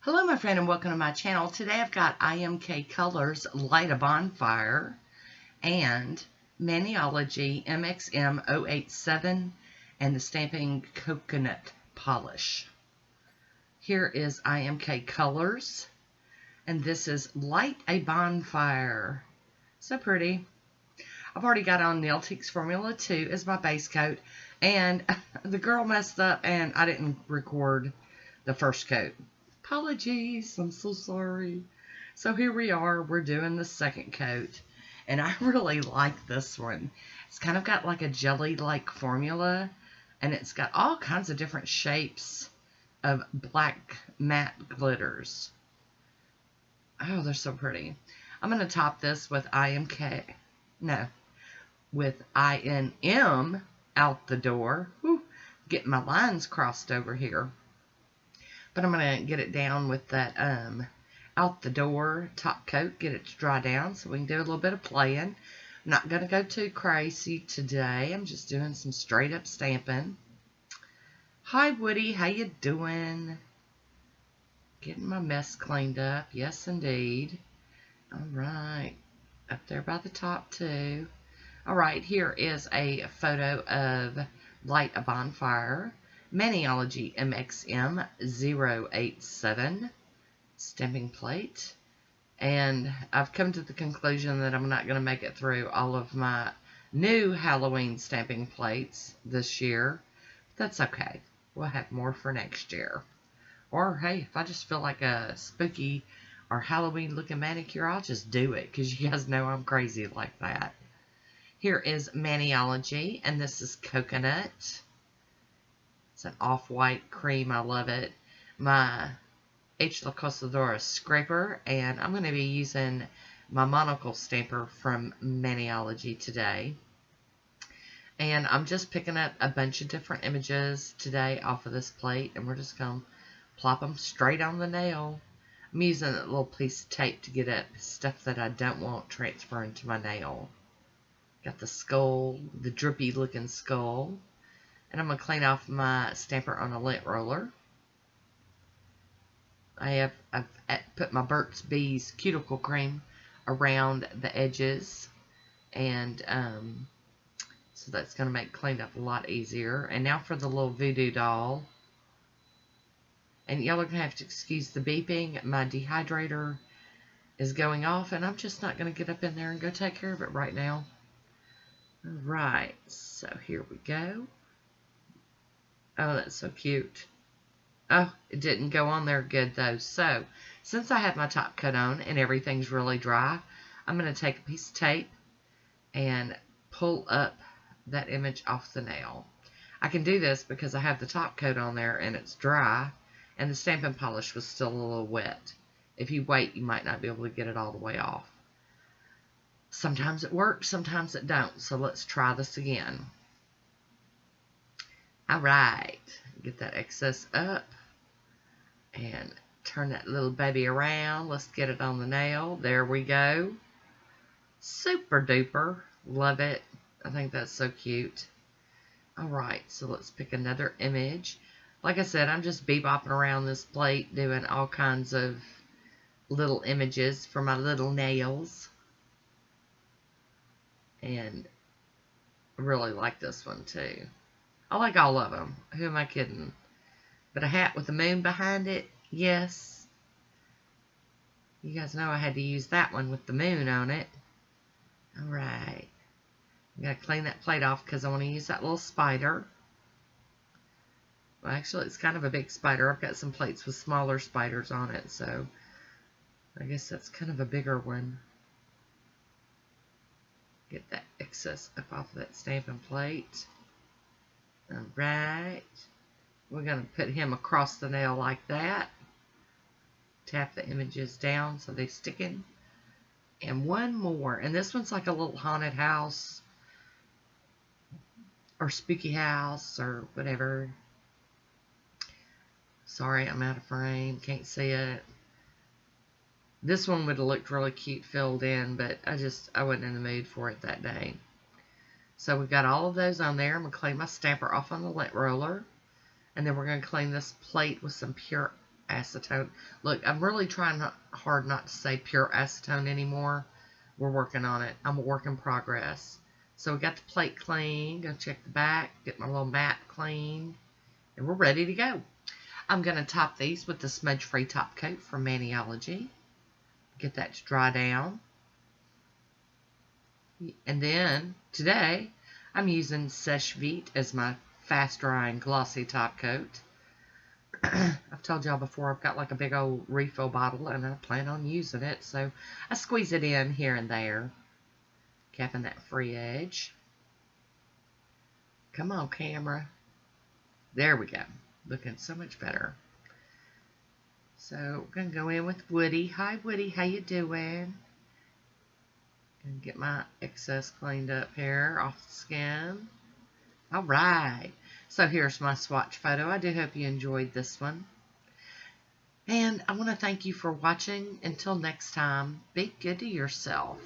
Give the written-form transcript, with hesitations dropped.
Hello my friend and welcome to my channel. Today I've got IMK Colors Light a Bonfire and Maniology MXM087 and the Stamping Coconut Polish. Here is IMK Colors and this is Light a Bonfire. So pretty. I've already got on Nailtiques Formula 2 as my base coat, and the girl messed up and I didn't record the first coat. Apologies, I'm so sorry. So here we are, we're doing the second coat, and I really like this one. It's kind of got like a jelly-like formula, and it's got all kinds of different shapes of black matte glitters. Oh, they're so pretty. I'm going to top this with with INM out the door. Whew, getting my lines crossed over here. But I'm going to get it down with that out the door top coat, get it to dry down so we can do a little bit of playing. I'm not going to go too crazy today. I'm just doing some straight up stamping. Hi Woody, how you doing? Getting my mess cleaned up. Yes indeed. Alright, up there by the top too. Alright, here is a photo of Light a Bonfire. Maniology MXM087 stamping plate, and I've come to the conclusion that I'm not going to make it through all of my new Halloween stamping plates this year. That's okay. We'll have more for next year. Or hey, if I just feel like a spooky or Halloween looking manicure, I'll just do it because you guys know I'm crazy like that. Here is Maniology, and this is Coconut. It's an off-white cream. I love it. My H. La Cosadora scraper, and I'm going to be using my monocle stamper from Maniology today. And I'm just picking up a bunch of different images today off of this plate, and we're just going to plop them straight on the nail. I'm using a little piece of tape to get up stuff that I don't want transferring to my nail. Got the skull, the drippy looking skull. And I'm going to clean off my stamper on a lint roller. I've put my Burt's Bees cuticle cream around the edges. And so that's going to make cleanup a lot easier. And now for the little voodoo doll. And y'all are going to have to excuse the beeping. My dehydrator is going off. And I'm just not going to get up in there and go take care of it right now. Alright, so here we go. Oh, that's so cute. Oh, it didn't go on there good though. So, since I have my top coat on and everything's really dry, I'm going to take a piece of tape and pull up that image off the nail. I can do this because I have the top coat on there and it's dry, and the stamping polish was still a little wet. If you wait, you might not be able to get it all the way off. Sometimes it works, sometimes it don't. So let's try this again. Alright, get that excess up and turn that little baby around. Let's get it on the nail. There we go. Super duper. Love it. I think that's so cute. Alright, so let's pick another image. Like I said, I'm just bebopping around this plate doing all kinds of little images for my little nails. And I really like this one too. I like all of them. Who am I kidding? But a hat with the moon behind it? Yes. You guys know I had to use that one with the moon on it. Alright. I'm going to clean that plate off because I want to use that little spider. Well, actually, it's kind of a big spider. I've got some plates with smaller spiders on it, so I guess that's kind of a bigger one. Get that excess up off of that stamping plate. Alright, we're going to put him across the nail like that. Tap the images down so they stick in. And one more, and this one's like a little haunted house or spooky house or whatever. Sorry, I'm out of frame, can't see it. This one would have looked really cute filled in, but I wasn't in the mood for it that day. So we've got all of those on there. I'm going to clean my stamper off on the lint roller. And then we're going to clean this plate with some pure acetone. Look, I'm really trying hard not to say pure acetone anymore. We're working on it. I'm a work in progress. So we got the plate clean. Go check the back. Get my little mat clean. And we're ready to go. I'm going to top these with the smudge-free top coat from Maniology. Get that to dry down. And then, today, I'm using Sèche Vite as my fast-drying glossy top coat. I've told y'all before I've got like a big old refill bottle and I plan on using it, so I squeeze it in here and there, capping that free edge. Come on, camera. There we go. Looking so much better. So we're going to go in with Woody. Hi, Woody. How you doing? And get my excess cleaned up here off the skin. All right. So here's my swatch photo. I do hope you enjoyed this one. And I want to thank you for watching. Until next time, be good to yourself.